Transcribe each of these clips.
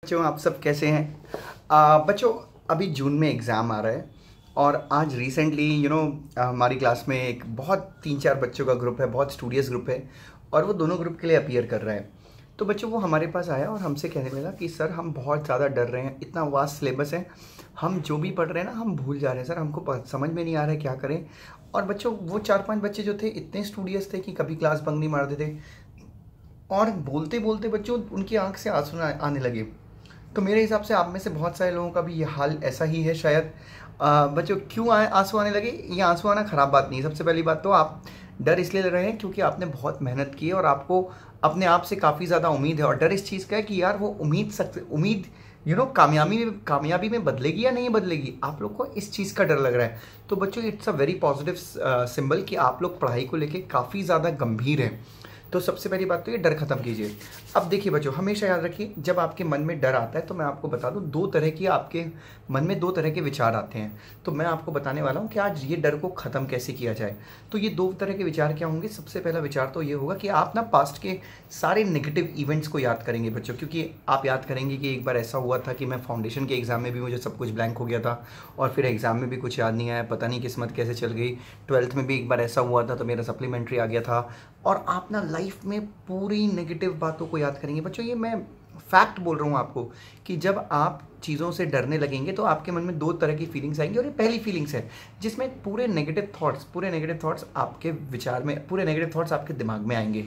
बच्चों, आप सब कैसे हैं? बच्चों, अभी जून में एग्ज़ाम आ रहा है और आज रिसेंटली हमारी क्लास में एक बहुत 3-4 बच्चों का ग्रुप है, बहुत स्टूडियस ग्रुप है और वो दोनों ग्रुप के लिए अपीयर कर रहा है। तो बच्चों, वो हमारे पास आया और हमसे कहने लगा कि सर हम बहुत ज़्यादा डर रहे हैं, इतना वास्ट सिलेबस है, हम जो भी पढ़ रहे हैं ना हम भूल जा रहे हैं सर, हमको समझ में नहीं आ रहा है क्या करें। और बच्चों, वो 4-5 बच्चे जो थे इतने स्टूडियस थे कि कभी क्लास बंक नहीं मारते थे और बोलते बोलते बच्चों उनकी आंख से आंसू आने लगे। तो मेरे हिसाब से आप में से बहुत सारे लोगों का भी ये हाल ऐसा ही है शायद। बच्चों, क्यों आंसू आने लगे? ये आंसू आना ख़राब बात नहीं है। सबसे पहली बात तो आप डर इसलिए ले रहे हैं क्योंकि आपने बहुत मेहनत की है और आपको अपने आप से काफ़ी ज़्यादा उम्मीद है। और डर इस चीज़ का है कि यार वो उम्मीद कामयाबी में बदलेगी या नहीं बदलेगी, आप लोग को इस चीज़ का डर लग रहा है। तो बच्चों, it's a very positive symbol कि आप लोग पढ़ाई को लेके काफ़ी ज़्यादा गंभीर हैं। तो सबसे पहली बात तो ये डर खत्म कीजिए। अब देखिए बच्चों, हमेशा याद रखिए, जब आपके मन में डर आता है तो मैं आपको बता दूं, आपके मन में दो तरह के विचार आते हैं। तो मैं आपको बताने वाला हूं कि आज ये डर को ख़त्म कैसे किया जाए। तो ये दो तरह के विचार क्या होंगे? सबसे पहला विचार तो ये होगा कि आप ना पास्ट के सारे नेगेटिव इवेंट्स को याद करेंगे बच्चों, क्योंकि आप याद करेंगे कि एक बार ऐसा हुआ था कि मैं फाउंडेशन के एग्ज़ाम में भी मुझे सब कुछ ब्लैंक हो गया था और फिर एग्ज़ाम में भी कुछ याद नहीं आया, पता नहीं किस्मत कैसे चल गई। 12th में भी एक बार ऐसा हुआ था तो मेरा सप्लीमेंट्री आ गया था। और आप ना लाइफ में पूरी नेगेटिव बातों को याद करेंगे बच्चों। ये मैं फैक्ट बोल रहा हूँ आपको कि जब आप चीज़ों से डरने लगेंगे तो आपके मन में दो तरह की फीलिंग्स आएंगी और ये पहली फीलिंग्स है जिसमें पूरे नेगेटिव थॉट्स आपके विचार में, पूरे नेगेटिव थॉट्स आपके दिमाग में आएंगे।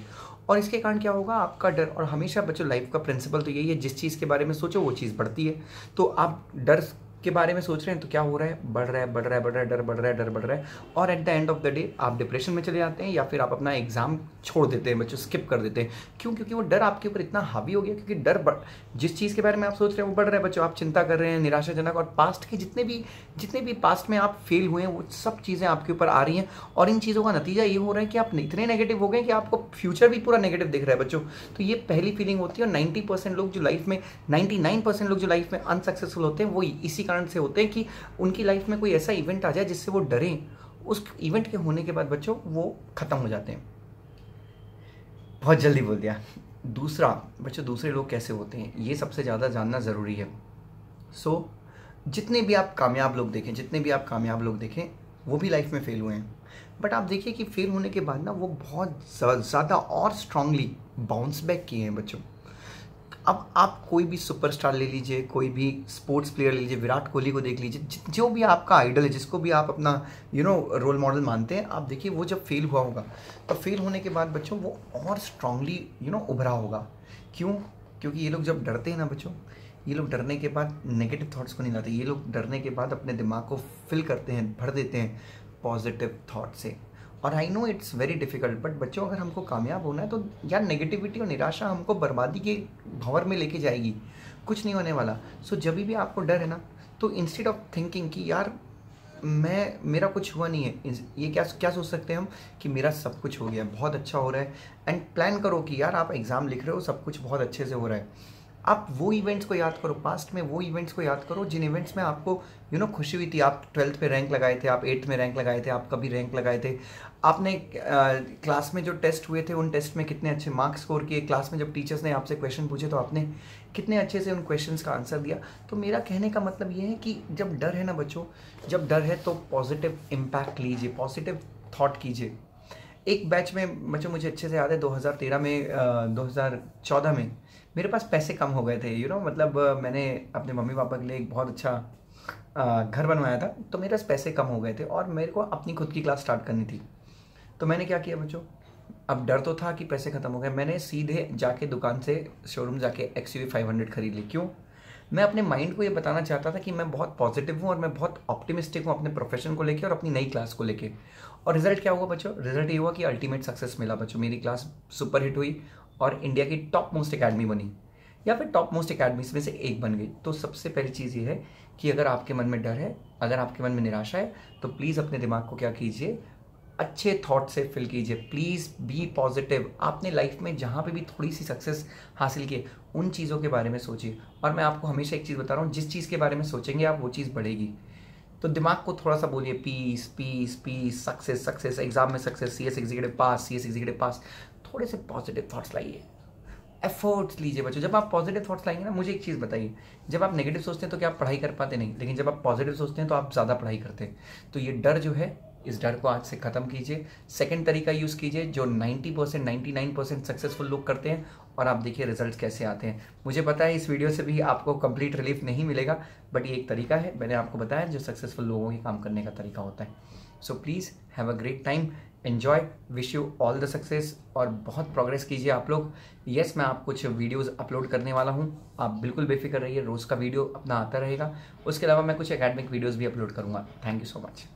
और इसके कारण क्या होगा? आपका डर। और हमेशा बच्चों लाइफ का प्रिंसिपल तो यही है, जिस चीज़ के बारे में सोचो वो चीज़ बढ़ती है। तो आप डर के बारे में सोच रहे हैं तो क्या हो रहा है? बढ़ रहा है, बढ़ रहा है, बढ़ रहा है, डर बढ़ रहा है, डर बढ़ रहा है। और at the end of the day आप डिप्रेशन में चले जाते हैं या फिर आप अपना एग्जाम छोड़ देते हैं बच्चों, स्किप कर देते हैं। क्यों? क्योंकि वो डर आपके ऊपर इतना हावी हो गया, क्योंकि जिस चीज़ के बारे में आप सोच रहे हैं वो बढ़ रहा है बच्चों। आप चिंता कर रहे हैं, निराशाजनक, और पास्ट के जितने भी पास्ट में आप फेल हुए हैं वो सब चीज़ें आपके ऊपर आ रही हैं। और इन चीज़ों का नतीजा ये हो रहा है कि आप इतने नेगेटिव हो गए कि आपको फ्यूचर भी पूरा नेगेटिव दिख रहा है बच्चों। तो ये पहली फीलिंग होती है। और 90% लोग जो लाइफ में 99% लोग जो लाइफ में अनसक्सेसफुल होते हैं वो इसी कारण से होते हैं कि उनकी लाइफ में कोई ऐसा इवेंट आ जाए जिससे वो डरें। उस इवेंट के होने के बाद बच्चों वो खत्म हो जाते हैं। बहुत जल्दी बोल दिया। दूसरा बच्चों, दूसरे लोग कैसे होते हैं ये सबसे ज़्यादा जानना ज़रूरी है। जितने भी आप कामयाब लोग देखें वो भी लाइफ में फेल हुए हैं। बट आप देखिए कि फेल होने के बाद ना वो बहुत ज़्यादा और स्ट्रांगली बाउंस बैक किए हैं बच्चों। अब आप कोई भी सुपरस्टार ले लीजिए, कोई भी स्पोर्ट्स प्लेयर ले लीजिए, विराट कोहली को देख लीजिए, जो भी आपका आइडल है, जिसको भी आप अपना रोल मॉडल मानते हैं, आप देखिए वो जब फेल हुआ होगा तो फेल होने के बाद बच्चों वो और स्ट्रांगली उभरा होगा। क्यों? क्योंकि ये लोग जब डरते हैं ना बच्चों, ये लोग डरने के बाद नेगेटिव थॉट्स को नहीं लाते, ये लोग डरने के बाद अपने दिमाग को फिल करते हैं, भर देते हैं पॉजिटिव थॉट से। और I know it's very difficult, but बच्चों अगर हमको कामयाब होना है तो यार नेगेटिविटी और निराशा हमको बर्बादी के भंवर में लेके जाएगी, कुछ नहीं होने वाला। जब भी आपको डर है ना, तो इंस्टेड ऑफ थिंकिंग कि यार मेरा कुछ हुआ नहीं है, ये क्या क्या सोच सकते हैं हम कि मेरा सब कुछ हो गया, बहुत अच्छा हो रहा है। एंड प्लान करो कि यार आप एग्ज़ाम लिख रहे हो, सब कुछ बहुत अच्छे से हो रहा है। आप वो इवेंट्स को याद करो, पास्ट में वो इवेंट्स को याद करो जिन इवेंट्स में आपको खुशी हुई थी। आप 12th पे रैंक लगाए थे, आप 8th में रैंक लगाए थे, आप कभी रैंक लगाए थे, आपने क्लास में जो टेस्ट हुए थे उन टेस्ट में कितने अच्छे मार्क्स स्कोर किए, क्लास में जब टीचर्स ने आपसे क्वेश्चन पूछे तो आपने कितने अच्छे से उन क्वेश्चंस का आंसर दिया। तो मेरा कहने का मतलब ये है कि जब डर है ना बच्चों, जब डर है तो पॉजिटिव इम्पैक्ट लीजिए, पॉजिटिव थॉट कीजिए। एक बैच में बच्चों मुझे अच्छे से याद है 2013 में 2014 में मेरे पास पैसे कम हो गए थे। मतलब मैंने अपने मम्मी पापा के लिए एक बहुत अच्छा घर बनवाया था, तो मेरे पास पैसे कम हो गए थे और मेरे को अपनी खुद की क्लास स्टार्ट करनी थी। तो मैंने क्या किया बच्चों, अब डर तो था कि पैसे खत्म हो गए, मैंने सीधे जाके दुकान से शोरूम जाके XUV 500 खरीद ली। क्यों? मैं अपने माइंड को ये बताना चाहता था कि मैं बहुत पॉजिटिव हूँ और मैं बहुत ऑप्टिमिस्टिक हूँ अपने प्रोफेशन को लेके और अपनी नई क्लास को लेके। और रिजल्ट क्या हुआ बच्चों? रिजल्ट ये हुआ कि अल्टीमेट सक्सेस मिला बच्चों, मेरी क्लास सुपर हिट हुई और इंडिया की टॉप मोस्ट अकेडमी बनी, या फिर टॉप मोस्ट अकेडमीज में से एक बन गई। तो सबसे पहली चीज़ ये है कि अगर आपके मन में डर है, अगर आपके मन में निराशा है, तो प्लीज़ अपने दिमाग को क्या कीजिए, अच्छे थॉट से फिल कीजिए। Please be positive. आपने लाइफ में जहाँ पे भी थोड़ी सी सक्सेस हासिल की उन चीज़ों के बारे में सोचिए। और मैं आपको हमेशा एक चीज़ बता रहा हूँ, जिस चीज़ के बारे में सोचेंगे आप वो चीज़ बढ़ेगी। तो दिमाग को थोड़ा सा बोलिए peace peace peace, success success, exam में success, CS executive pass, CS executive pass. थोड़े से पॉजिटिव थॉट्स लाइए एफर्ट्स लीजिए बच्चों। जब आप पॉजिटिव थॉट्स लाएंगे ना, मुझे एक चीज़ बताइए, जब आप नेगेटिव सोचते हैं तो क्या आप पढ़ाई कर पाते? नहीं। लेकिन जब आप पॉजिटिव सोचते हैं तो आप ज़्यादा पढ़ाई करते हैं। तो ये डर जो है, इस डर को आज से ख़त्म कीजिए। सेकंड तरीका यूज़ कीजिए जो 90% 99% सक्सेसफुल लोग करते हैं, और आप देखिए रिजल्ट्स कैसे आते हैं। मुझे पता है इस वीडियो से भी आपको कंप्लीट रिलीफ नहीं मिलेगा, बट ये एक तरीका है, मैंने आपको बताया जो सक्सेसफुल लोगों के काम करने का तरीका होता है। So please have a great time, enjoy, wish you all the success, और बहुत प्रोग्रेस कीजिए आप लोग। यस, मैं आप कुछ वीडियोस अपलोड करने वाला हूँ, आप बिल्कुल बेफिक्र रहिए, रोज़ का वीडियो अपना आता रहेगा। उसके अलावा मैं कुछ एकेडमिक वीडियोस भी अपलोड करूँगा। Thank you so much.